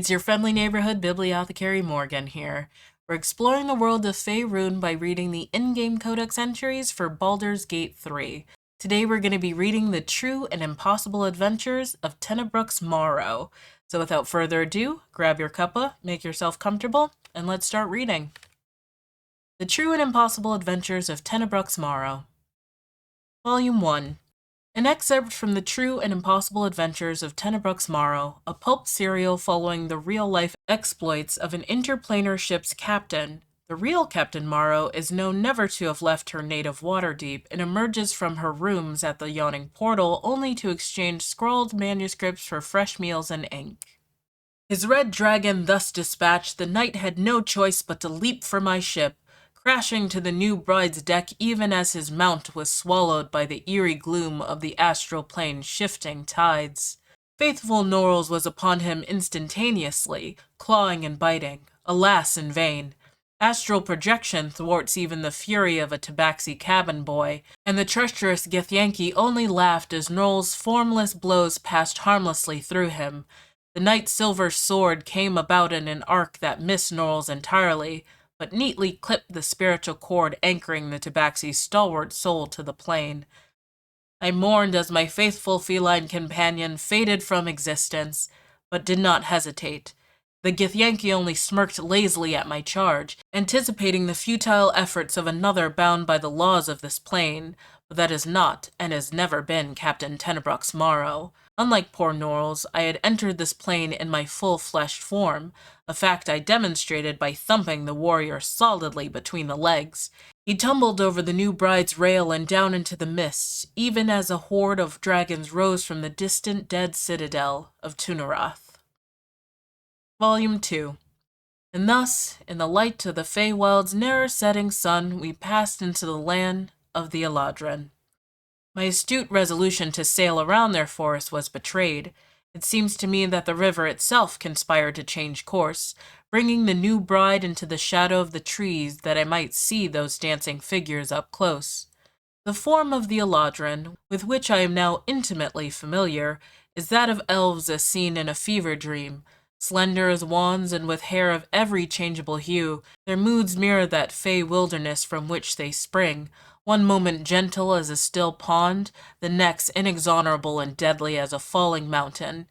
It's your friendly neighborhood Bibliothecary Morgan here. We're exploring the world of Faerûn by reading the in-game Codex entries for Baldur's Gate 3. Today we're going to be reading the True and Impossible Adventures of Tenebrux Morrow. So without further ado, grab your cuppa, make yourself comfortable, and let's start reading. The True and Impossible Adventures of Tenebrux Morrow. Volume 1. An excerpt from The True and Impossible Adventures of Tenebrux Morrow, a pulp serial following the real-life exploits of an interplanar ship's captain. The real Captain Morrow is known never to have left her native Waterdeep and emerges from her rooms at the yawning portal only to exchange scrawled manuscripts for fresh meals and ink. His red dragon thus dispatched, the knight had no choice but to leap for my ship, crashing to the new bride's deck even as his mount was swallowed by the eerie gloom of the astral plane's shifting tides. Faithful Norls was upon him instantaneously, clawing and biting, alas in vain. Astral projection thwarts even the fury of a tabaxi cabin boy, and the treacherous Githyanki only laughed as Noel's formless blows passed harmlessly through him. The knight's silver sword came about in an arc that missed Noel's entirely, but neatly clipped the spiritual cord anchoring the tabaxi's stalwart soul to the plane. I mourned as my faithful feline companion faded from existence, but did not hesitate. The Githyanki only smirked lazily at my charge, anticipating the futile efforts of another bound by the laws of this plane, but that is not, and has never been, Captain Tenebrux Morrow. Unlike poor Norls, I had entered this plane in my full-fleshed form, a fact I demonstrated by thumping the warrior solidly between the legs. He tumbled over the new bride's rail and down into the mists, even as a horde of dragons rose from the distant dead citadel of Tunaroth. Volume 2. And thus, in the light of the Feywild's nearer-setting sun, we passed into the land of the Eladrin. My astute resolution to sail around their forest was betrayed. It seems to me that the river itself conspired to change course, bringing the new bride into the shadow of the trees that I might see those dancing figures up close. The form of the Eladrin, with which I am now intimately familiar, is that of elves as seen in a fever dream. Slender as wands and with hair of every changeable hue, their moods mirror that fey wilderness from which they spring, one moment gentle as a still pond, the next inexorable and deadly as a falling mountain.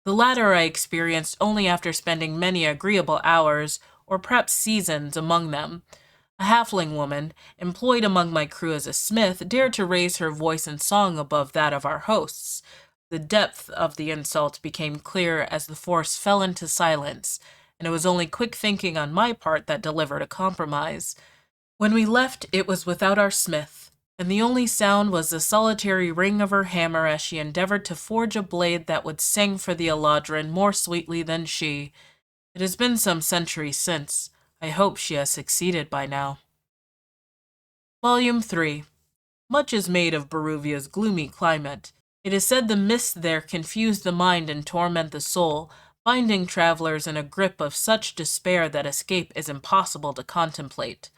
The latter I experienced only after spending many agreeable hours, or perhaps seasons, among them. A halfling woman, employed among my crew as a smith, dared to raise her voice in song above that of our hosts. The depth of the insult became clear as the force fell into silence, and it was only quick thinking on my part that delivered a compromise. When we left, it was without our smith, and the only sound was the solitary ring of her hammer as she endeavored to forge a blade that would sing for the Eladrin more sweetly than she. It has been some centuries since. I hope she has succeeded by now. Volume 3. Much is made of Baruvia's gloomy climate. It is said the mists there confuse the mind and torment the soul, binding travelers in a grip of such despair that escape is impossible to contemplate.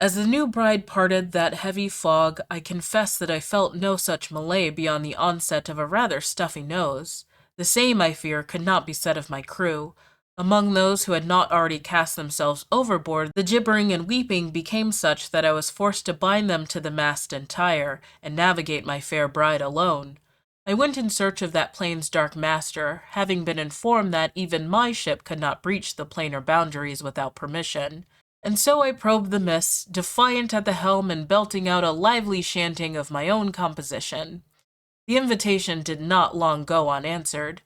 As the new bride parted that heavy fog, I confess that I felt no such malaise beyond the onset of a rather stuffy nose. The same, I fear, could not be said of my crew. Among those who had not already cast themselves overboard, the gibbering and weeping became such that I was forced to bind them to the mast entire, and navigate my fair bride alone. I went in search of that plane's dark master, having been informed that even my ship could not breach the planar boundaries without permission. And so I probed the mists, defiant at the helm and belting out a lively chanting of my own composition. The invitation did not long go unanswered.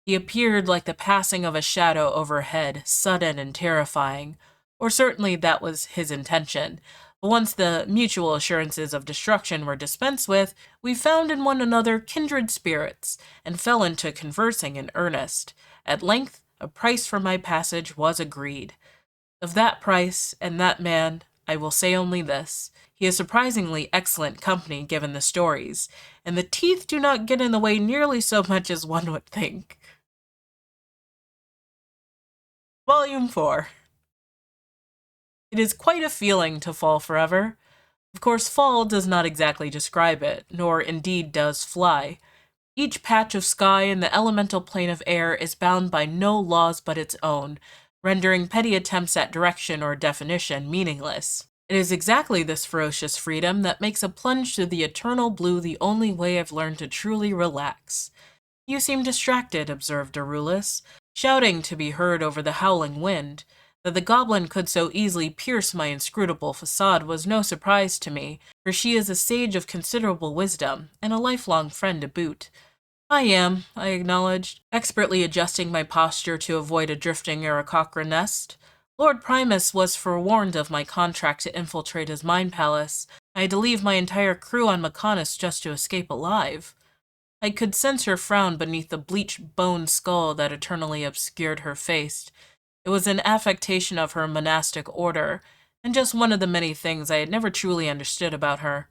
He appeared like the passing of a shadow overhead, sudden and terrifying, or certainly that was his intention. But once the mutual assurances of destruction were dispensed with, we found in one another kindred spirits, and fell into conversing in earnest. At length, a price for my passage was agreed. Of that price and that man, I will say only this. He is surprisingly excellent company given the stories, and the teeth do not get in the way nearly so much as one would think. Volume 4. It is quite a feeling to fall forever. Of course, fall does not exactly describe it, nor indeed does fly. Each patch of sky in the elemental plane of air is bound by no laws but its own, rendering petty attempts at direction or definition meaningless. It is exactly this ferocious freedom that makes a plunge through the eternal blue the only way I've learned to truly relax. You seem distracted, observed Arulus, shouting to be heard over the howling wind. That the goblin could so easily pierce my inscrutable facade was no surprise to me, for she is a sage of considerable wisdom, and a lifelong friend to boot. I am, I acknowledged, expertly adjusting my posture to avoid a drifting Aarakocra nest. Lord Primus was forewarned of my contract to infiltrate his mind palace. I had to leave my entire crew on Macanus just to escape alive. I could sense her frown beneath the bleached bone skull that eternally obscured her face. It was an affectation of her monastic order, and just one of the many things I had never truly understood about her.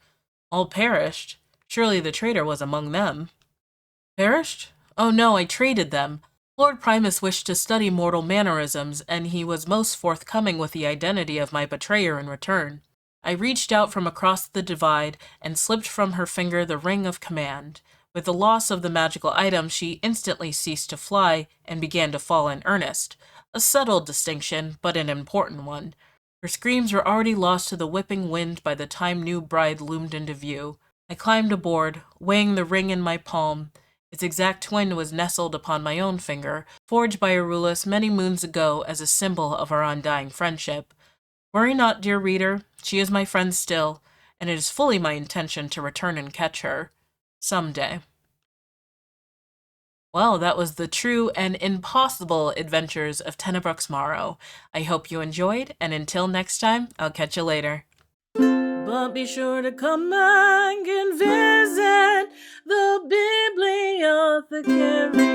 All perished. Surely the traitor was among them. Perished? Oh no, I traded them. Lord Primus wished to study mortal mannerisms, and he was most forthcoming with the identity of my betrayer in return. I reached out from across the divide and slipped from her finger the ring of command. With the loss of the magical item, she instantly ceased to fly and began to fall in earnest. A subtle distinction, but an important one. Her screams were already lost to the whipping wind by the time new bride loomed into view. I climbed aboard, weighing the ring in my palm. Its exact twin was nestled upon my own finger, forged by Arulus many moons ago as a symbol of our undying friendship. Worry not, dear reader, she is my friend still, and it is fully my intention to return and catch her. Someday. Well, that was the true and impossible adventures of Tenebrux Morrow. I hope you enjoyed, and until next time, I'll catch you later. But be sure to come back and visit the Bibliothecary.